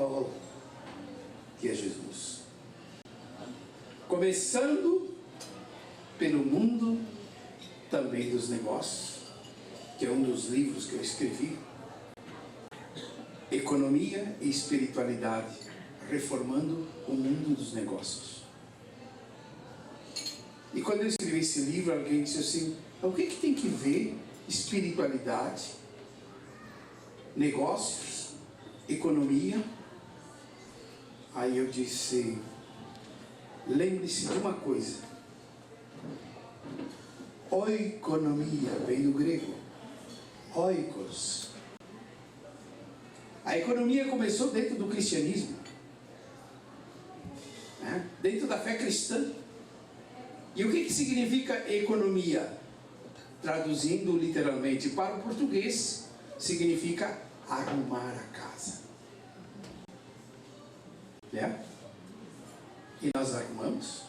farol, que é Jesus. Começando pelo mundo também dos negócios, que é um dos livros que eu escrevi. Economia e espiritualidade, reformando o mundo dos negócios. E quando eu escrevi esse livro, alguém disse assim: o que tem que ver espiritualidade, negócios, economia? Aí eu disse: lembre-se de uma coisa, oikonomia vem do grego, oikos. A economia começou dentro do cristianismo, né? Dentro da fé cristã. E o que significa economia? Traduzindo literalmente para o português, significa arrumar a casa. Né? E nós arrumamos?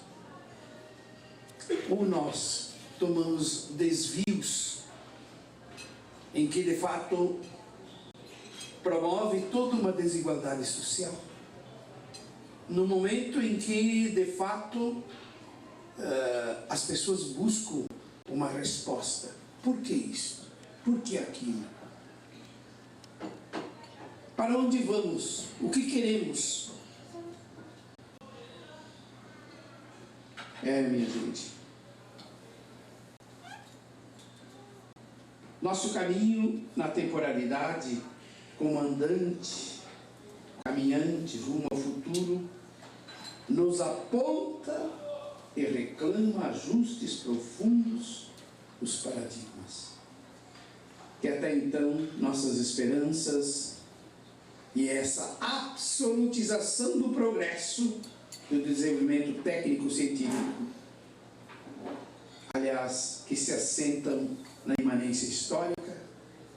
Ou nós tomamos desvios em que de fato promove toda uma desigualdade social? No momento em que de fato as pessoas buscam uma resposta. Por que isso? Por que aquilo? Para onde vamos? O que queremos? Minha gente, nosso caminho na temporalidade, como andante, caminhante rumo ao futuro, nos aponta e reclama ajustes profundos dos paradigmas, que até então nossas esperanças e essa absolutização do progresso, do desenvolvimento técnico-científico, aliás, que se assentam na imanência histórica,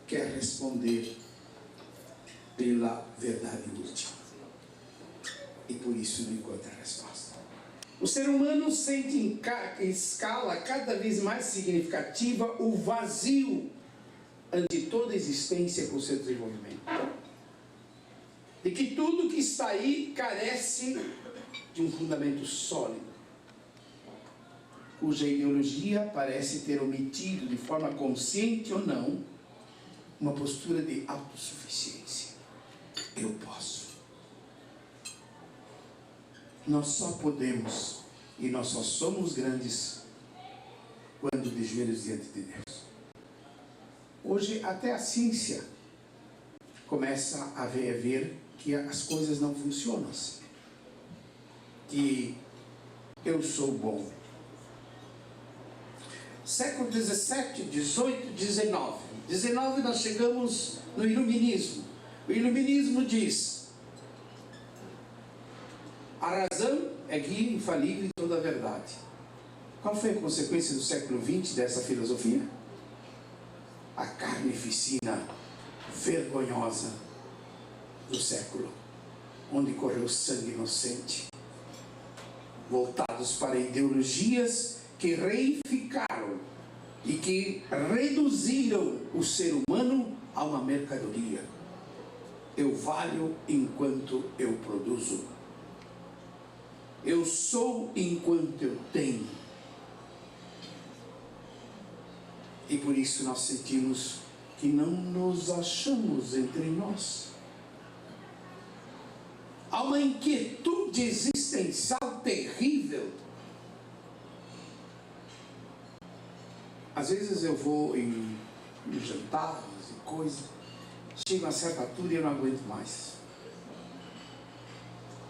quer responder pela verdade última, e por isso não encontra resposta. O ser humano sente em escala cada vez mais significativa o vazio ante toda a existência com seu desenvolvimento. E que tudo que está aí carece de um fundamento sólido, cuja ideologia parece ter omitido, de forma consciente ou não, uma postura de autossuficiência. Eu posso. Nós só podemos e nós só somos grandes quando de joelhos diante de Deus. Hoje até a ciência começa a ver que as coisas não funcionam assim. Que eu sou bom. Século 17, 18, 19. 19 nós chegamos no Iluminismo. O Iluminismo diz: a razão é guia infalível em toda a verdade. Qual foi a consequência do século XX dessa filosofia? A carnificina vergonhosa do século, onde correu sangue inocente, voltados para ideologias que reificaram e que reduziram o ser humano a uma mercadoria. Eu valho enquanto eu produzo. Eu sou enquanto eu tenho. E por isso nós sentimos que não nos achamos entre nós. Há uma inquietude existencial terrível. Às vezes eu vou em jantares e coisas, chego a certa altura e eu não aguento mais.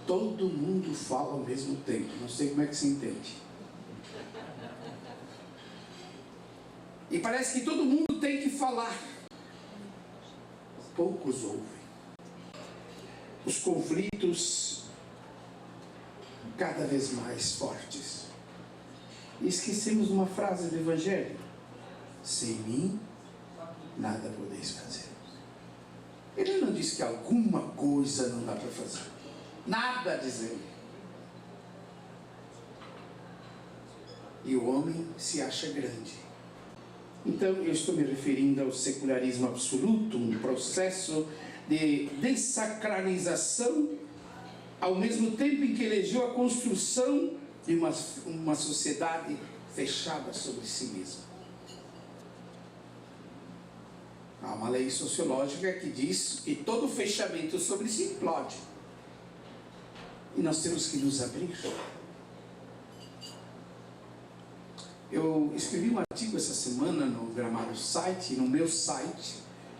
Todo mundo fala ao mesmo tempo, não sei como é que se entende. E parece que todo mundo tem que falar. Poucos ouvem. Os conflitos cada vez mais fortes. E esquecemos uma frase do Evangelho: sem mim nada podeis fazer. Ele não disse que alguma coisa não dá para fazer. Nada, diz ele. E o homem se acha grande. Então eu estou me referindo ao secularismo absoluto, um processo de dessacralização ao mesmo tempo em que elegeu a construção de uma sociedade fechada sobre si mesma. Há uma lei sociológica que diz que todo fechamento sobre si implode. E nós temos que nos abrir. Eu escrevi um artigo essa semana no Gramado site, no meu site.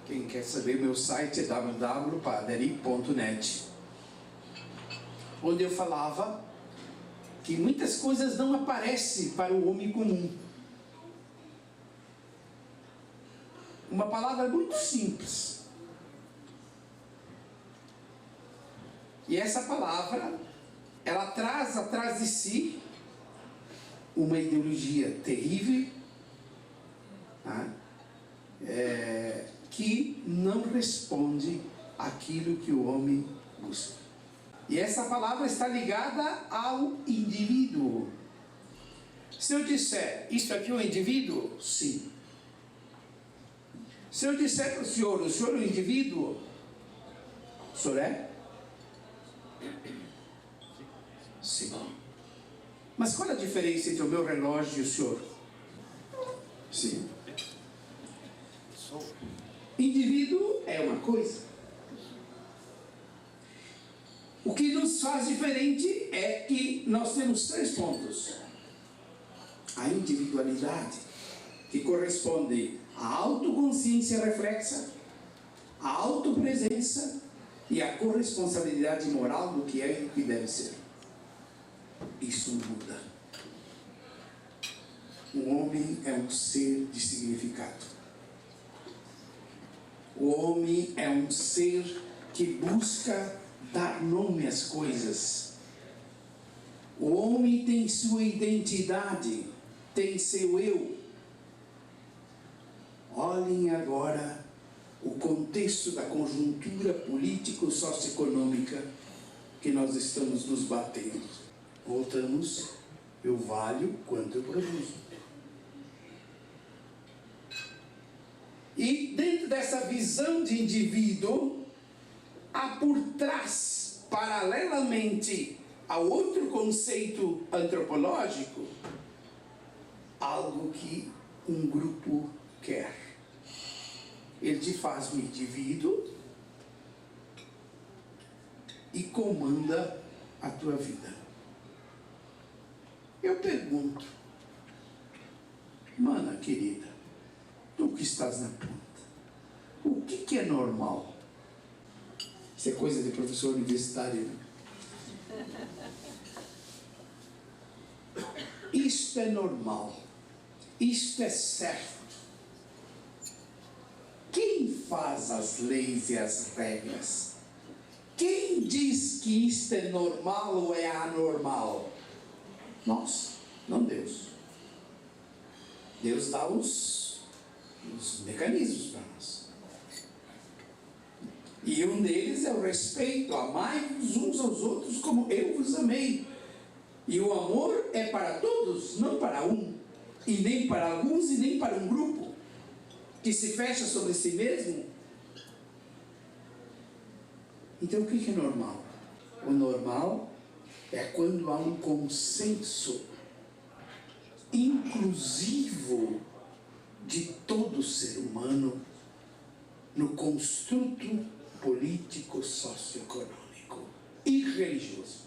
Quem quer saber, meu site é www.paderi.net, onde eu falava que muitas coisas não aparecem para o homem comum. Uma palavra muito simples. E essa palavra, ela traz atrás de si uma ideologia terrível, tá? Que não responde àquilo que o homem busca. E essa palavra está ligada ao indivíduo. Se eu disser, isso aqui é um indivíduo? Sim. Se eu disser para o senhor é um indivíduo? O senhor é? Sim. Mas qual é a diferença entre o meu relógio e o senhor? Sim. Indivíduo é uma coisa. O que nos faz diferente é que nós temos 3 pontos. A individualidade, que corresponde à autoconsciência reflexa, à autopresença e à corresponsabilidade moral do que é e do que deve ser. Isso muda. O homem é um ser de significado. O homem é um ser que busca dar nome às coisas. O homem tem sua identidade, tem seu eu. Olhem agora o contexto da conjuntura político-socioeconômica que nós estamos nos batendo. Voltamos, eu valho quanto eu produzo. E dentro dessa visão de indivíduo, há por trás, paralelamente ao outro conceito antropológico, algo que um grupo quer. Ele te faz um indivíduo e comanda a tua vida. Eu pergunto, mana querida, tu que estás na ponta, o que é normal? Isso é coisa de professor universitário, né? Isto é normal, isto é certo. Quem faz as leis e as regras? Quem diz que isto é normal ou é anormal? Nós, não Deus. Deus dá os mecanismos para nós. E um deles é o respeito, amai-vos uns aos outros como eu vos amei. E o amor é para todos, não para um, e nem para alguns, e nem para um grupo que se fecha sobre si mesmo. Então o que é normal? O normal é quando há um consenso inclusivo de todo ser humano no construto político, socioeconômico e religioso.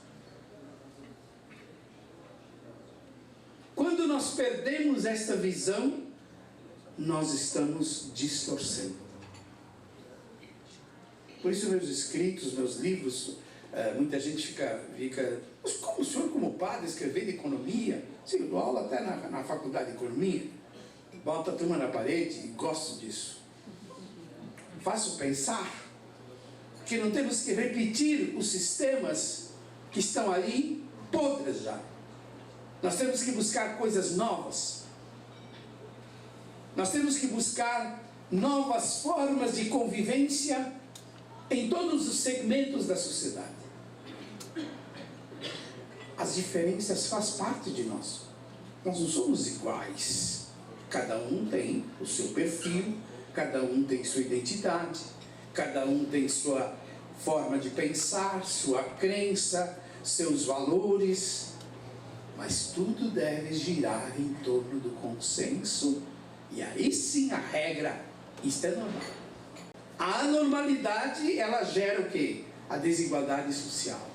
Quando nós perdemos esta visão, nós estamos distorcendo. Por isso meus escritos, meus livros, muita gente fica, mas como o senhor como padre escrever de economia? Sim, eu dou aula até na faculdade de economia, boto a turma na parede e gosto disso. Faço pensar que não temos que repetir os sistemas que estão ali podres já. Nós temos que buscar coisas novas. Nós temos que buscar novas formas de convivência em todos os segmentos da sociedade. As diferenças fazem parte de nós. Nós não somos iguais. Cada um tem o seu perfil, cada um tem sua identidade, cada um tem sua forma de pensar, sua crença, seus valores, mas tudo deve girar em torno do consenso, e aí sim a regra, isto é normal. A anormalidade, ela gera o quê? A desigualdade social,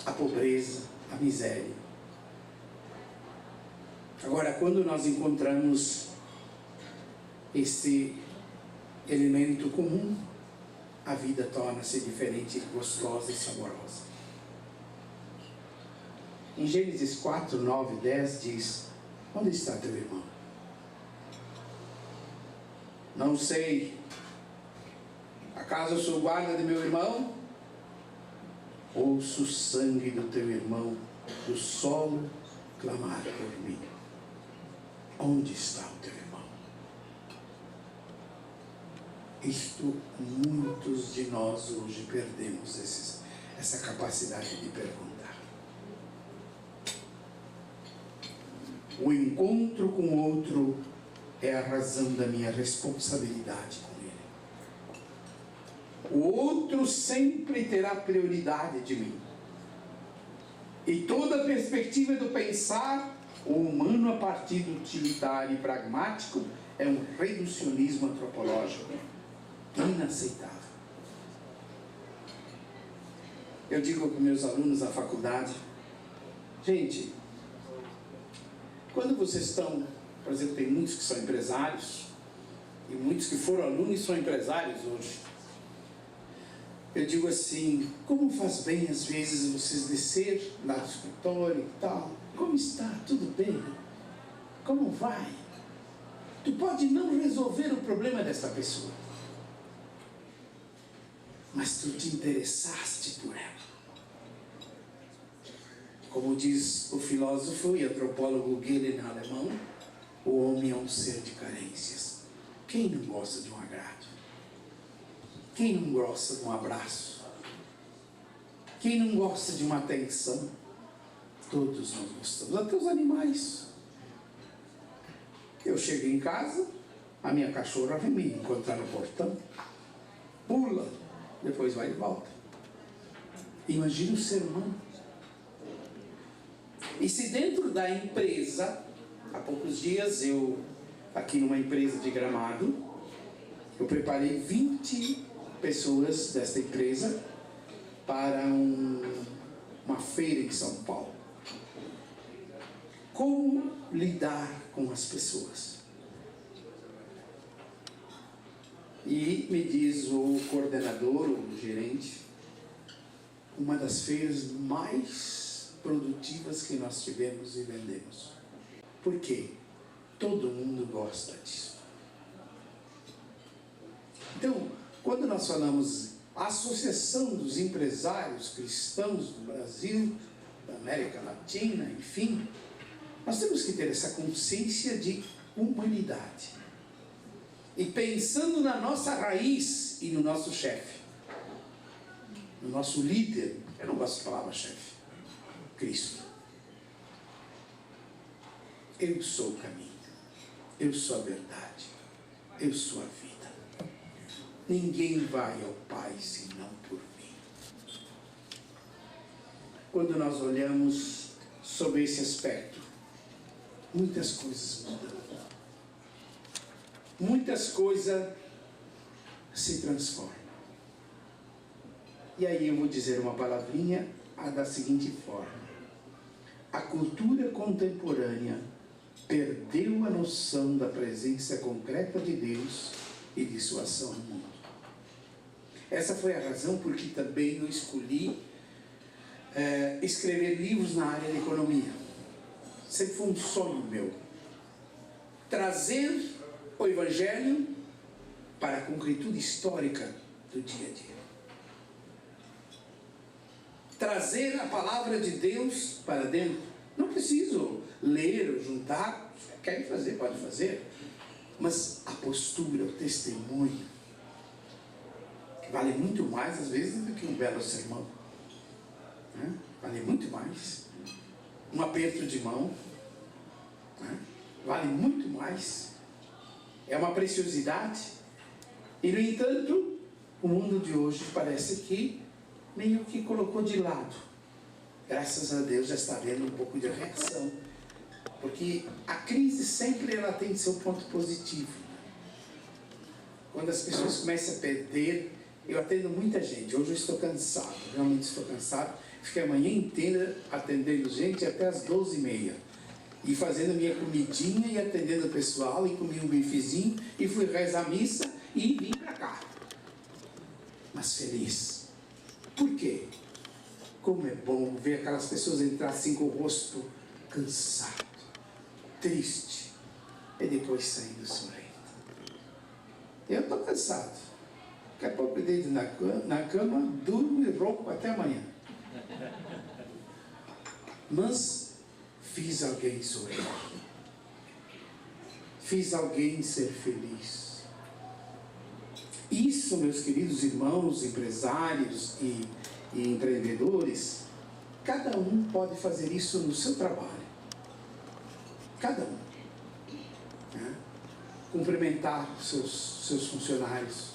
a pobreza, a miséria. Agora, quando nós encontramos esse elemento comum, a vida torna-se diferente, gostosa e saborosa. Em Gênesis 4, 9 e 10 diz: onde está teu irmão? Não sei. Acaso eu sou guarda de meu irmão? Ouço o sangue do teu irmão do solo clamar por mim. Onde está o teu irmão? Isto, muitos de nós hoje perdemos essa capacidade de perguntar. O encontro com o outro é a razão da minha responsabilidade com ele. O outro sempre terá prioridade de mim. E toda a perspectiva do pensar o humano a partir do utilitário e pragmático é um reducionismo antropológico inaceitável. Eu digo para meus alunos na faculdade: gente, quando vocês estão, por exemplo, tem muitos que são empresários, e muitos que foram alunos e são empresários hoje. Eu digo assim: como faz bem às vezes vocês descer lá do escritório e tal. Como está? Tudo bem? Como vai? Tu pode não resolver o problema dessa pessoa, mas tu te interessaste por ela. Como diz o filósofo e antropólogo Goethe, alemão, o homem é um ser de carências. Quem não gosta de um agrado? Quem não gosta de um abraço? Quem não gosta de uma atenção? Todos nós gostamos, até os animais. Eu chego em casa, a minha cachorra vem me encontrar no portão, pula, depois vai de volta. Imagina o ser humano. E se dentro da empresa, há poucos dias eu, aqui numa empresa de Gramado, eu preparei 20 pessoas desta empresa para uma feira em São Paulo. Como lidar com as pessoas? E me diz o coordenador, o gerente, uma das feiras mais produtivas que nós tivemos e vendemos. Por quê? Todo mundo gosta disso. Então, quando nós falamos Associação dos Empresários Cristãos do Brasil, da América Latina, enfim, nós temos que ter essa consciência de humanidade. E pensando na nossa raiz e no nosso chefe, no nosso líder, eu não gosto da palavra chefe, Cristo. Eu sou o caminho, eu sou a verdade, eu sou a vida. Ninguém vai ao Pai senão por mim. Quando nós olhamos sobre esse aspecto, muitas coisas mudam. Muitas coisas se transformam. E aí eu vou dizer uma palavrinha da seguinte forma: a cultura contemporânea perdeu a noção da presença concreta de Deus e de sua ação no mundo. Essa foi a razão por que também eu escolhi escrever livros na área de economia. Sempre foi um sonho meu. Trazer o Evangelho para a concretude histórica do dia a dia. Trazer a palavra de Deus para dentro. Não preciso ler ou juntar. Quer fazer, pode fazer. Mas a postura, o testemunho, que vale muito mais às vezes do que um belo sermão. Né? Vale muito mais. Um aperto de mão, né? Vale muito mais. É uma preciosidade. E no entanto, o mundo de hoje parece que meio que colocou de lado. Graças a Deus já está havendo um pouco de reação, porque a crise sempre ela tem seu ponto positivo. Quando as pessoas começam a perder, eu atendo muita gente. Hoje eu estou cansado, realmente estou cansado. Fiquei a manhã inteira atendendo gente até as 12h30. E fazendo minha comidinha e atendendo o pessoal, e comi um bifezinho, e fui rezar a missa e vim para cá. Mas feliz. Por quê? Como é bom ver aquelas pessoas entrar assim com o rosto cansado, triste, e depois saindo sorrindo. Eu estou cansado. Daqui a pouco eu deito na cama, durmo e ronco até amanhã. Mas fiz alguém sorrir. Fiz alguém ser feliz. Isso, meus queridos irmãos, empresários e empreendedores, cada um pode fazer isso no seu trabalho. Cada um. Né? Cumprimentar seus funcionários,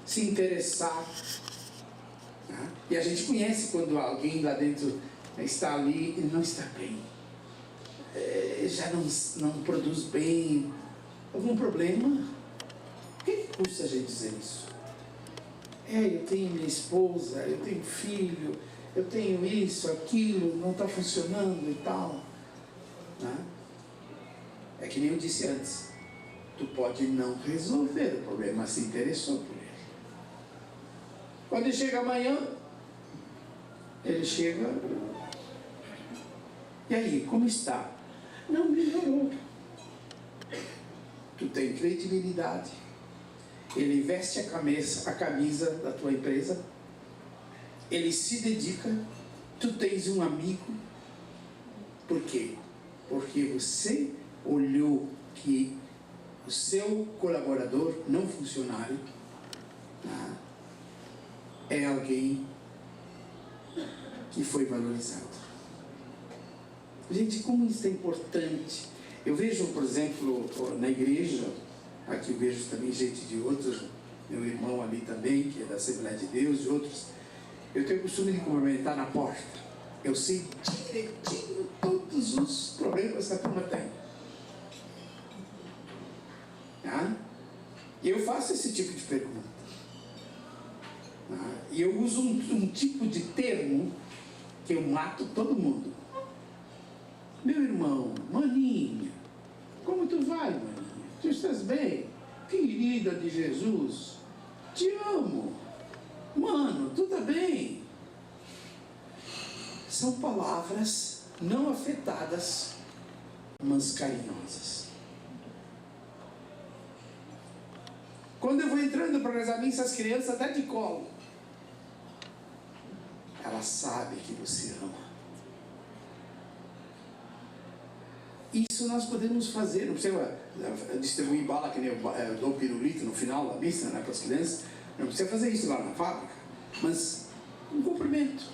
se interessar. Né? E a gente conhece quando alguém lá dentro está ali e não está bem. Já não produz bem, algum problema. O que custa a gente dizer isso? Eu tenho minha esposa, eu tenho filho, eu tenho isso, aquilo, não está funcionando e tal. Né? É que nem eu disse antes, tu pode não resolver o problema, mas se interessou por ele. Quando ele chega amanhã, ele chega, e aí, como está? Não melhorou. Tu tem credibilidade. Ele veste a camisa da tua empresa, ele se dedica, tu tens um amigo. Por quê? Porque você olhou que o seu colaborador, não funcionário, é alguém que foi valorizado. Gente, como isso é importante. Eu vejo, por exemplo, na igreja, aqui eu vejo também gente de outros, meu irmão ali também, que é da Assembleia de Deus, e outros. Eu tenho o costume de cumprimentar na porta. Eu sei direitinho todos os problemas que a turma tem. E eu faço esse tipo de pergunta. E eu uso um tipo de termo que eu mato todo mundo. Meu irmão, maninha, como tu vai, maninha? Tu estás bem? Querida de Jesus, te amo. Mano, tu tá bem? São palavras não afetadas, mas carinhosas. Quando eu vou entrando para rezar missa, as crianças até de colo. Ela sabe que você ama. Isso nós podemos fazer, não precisa distribuir bala que nem eu dou pirulito no final da missa, né, para as crianças. Não precisa fazer isso lá na fábrica, mas um cumprimento.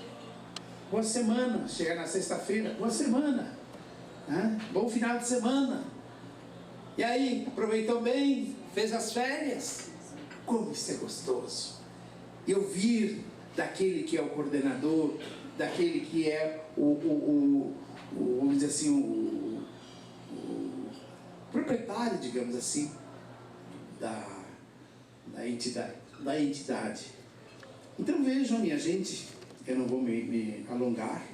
Boa semana, chegar na sexta-feira, boa semana, né? Bom final de semana. E aí, aproveitou bem, fez as férias? Como isso é gostoso. E ouvir daquele que é o coordenador, daquele que é vamos dizer assim, o proprietário, digamos assim, da entidade. Então vejam, minha gente, eu não vou me alongar.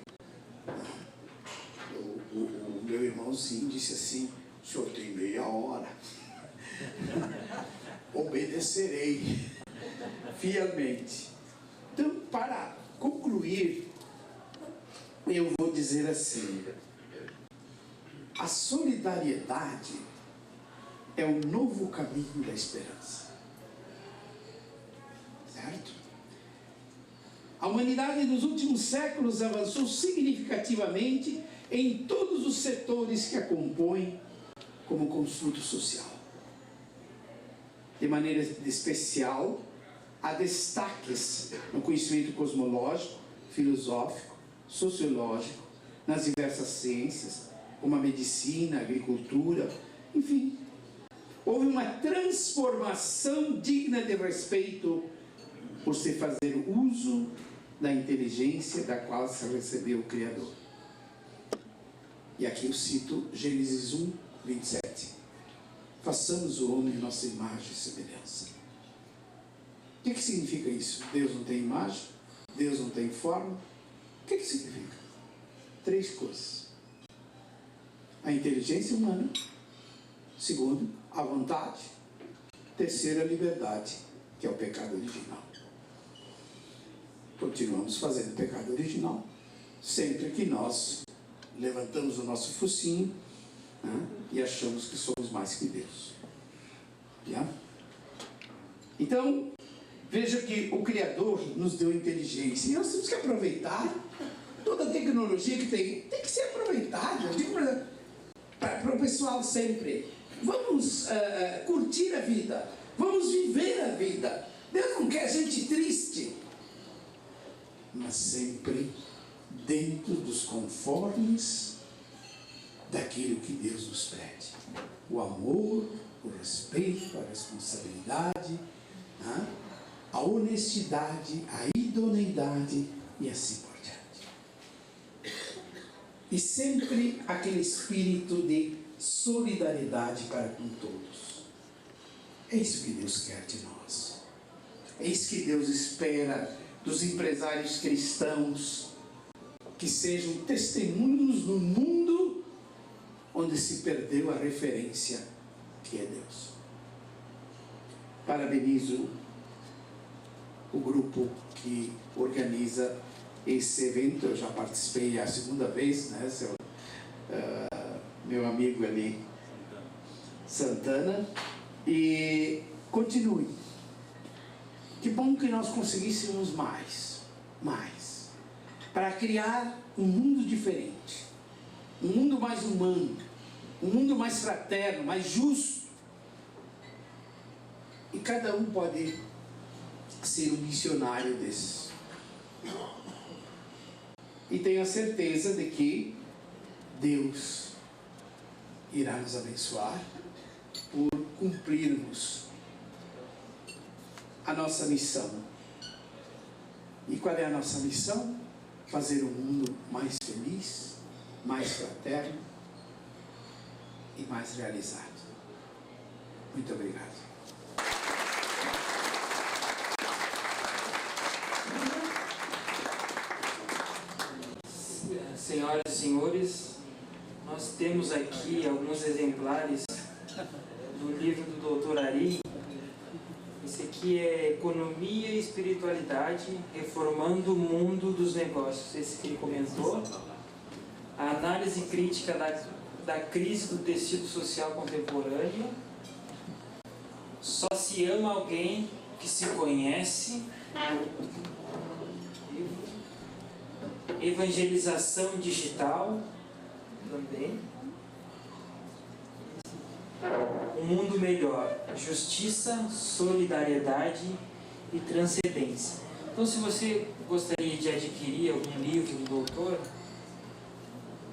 O meu irmãozinho disse assim: o senhor tem meia hora. Obedecerei fielmente. Então, para concluir, eu vou dizer assim: a solidariedade é o novo caminho da esperança. Certo? A humanidade nos últimos séculos avançou significativamente em todos os setores que a compõem como construto social. De maneira especial, há destaques no conhecimento cosmológico, filosófico, sociológico, nas diversas ciências, como a medicina, a agricultura, enfim. Houve uma transformação digna de respeito você fazer uso da inteligência da qual se recebeu o Criador. E aqui eu cito Gênesis 1, 27. Façamos o homem em nossa imagem e semelhança. O que significa isso? Deus não tem imagem? Deus não tem forma? O que significa? 3 coisas. A inteligência humana. Segundo, a vontade. Terceiro, a liberdade, que é o pecado original. Continuamos fazendo o pecado original sempre que nós levantamos o nosso focinho, né, e achamos que somos mais que Deus. Yeah? Então, veja que o Criador nos deu inteligência e nós temos que aproveitar toda a tecnologia que tem que ser aproveitada. Eu digo para o pessoal sempre: vamos curtir a vida, vamos viver a vida. Deus não quer gente triste, mas sempre dentro dos conformes daquilo que Deus nos pede: o amor, o respeito, a responsabilidade, né? A honestidade, a idoneidade e assim por diante. E sempre aquele espírito de solidariedade para com todos. É isso que Deus quer de nós. É isso que Deus espera dos empresários cristãos, que sejam testemunhos no mundo onde se perdeu a referência que é Deus. Parabenizo o grupo que organiza esse evento. Eu já participei a 2ª vez, né? Meu amigo ali, Santana, e continue. Que bom que nós conseguíssemos mais, para criar um mundo diferente, um mundo mais humano, um mundo mais fraterno, mais justo. E cada um pode ser um missionário desses. E tenho a certeza de que Deus irá nos abençoar por cumprirmos a nossa missão. E qual é a nossa missão? Fazer um mundo mais feliz, mais fraterno e mais realizado. Muito obrigado. Senhoras e senhores, nós temos aqui alguns exemplares do livro do Dr. Ari. Esse aqui é Economia e Espiritualidade, Reformando o Mundo dos Negócios. Esse que ele comentou. A análise crítica da crise do tecido social contemporâneo. Só se ama alguém que se conhece. Evangelização digital também. Um mundo melhor, justiça, solidariedade e transcendência. Então, se você gostaria de adquirir algum livro do doutor,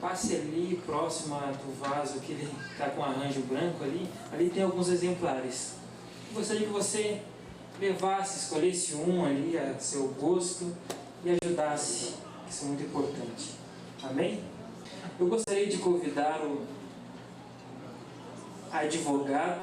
passe ali próximo do vaso que ele está com arranjo branco ali tem alguns exemplares. Eu gostaria que você levasse, escolhesse um ali a seu gosto e ajudasse. Isso é muito importante. Amém? Eu gostaria de convidar a advogada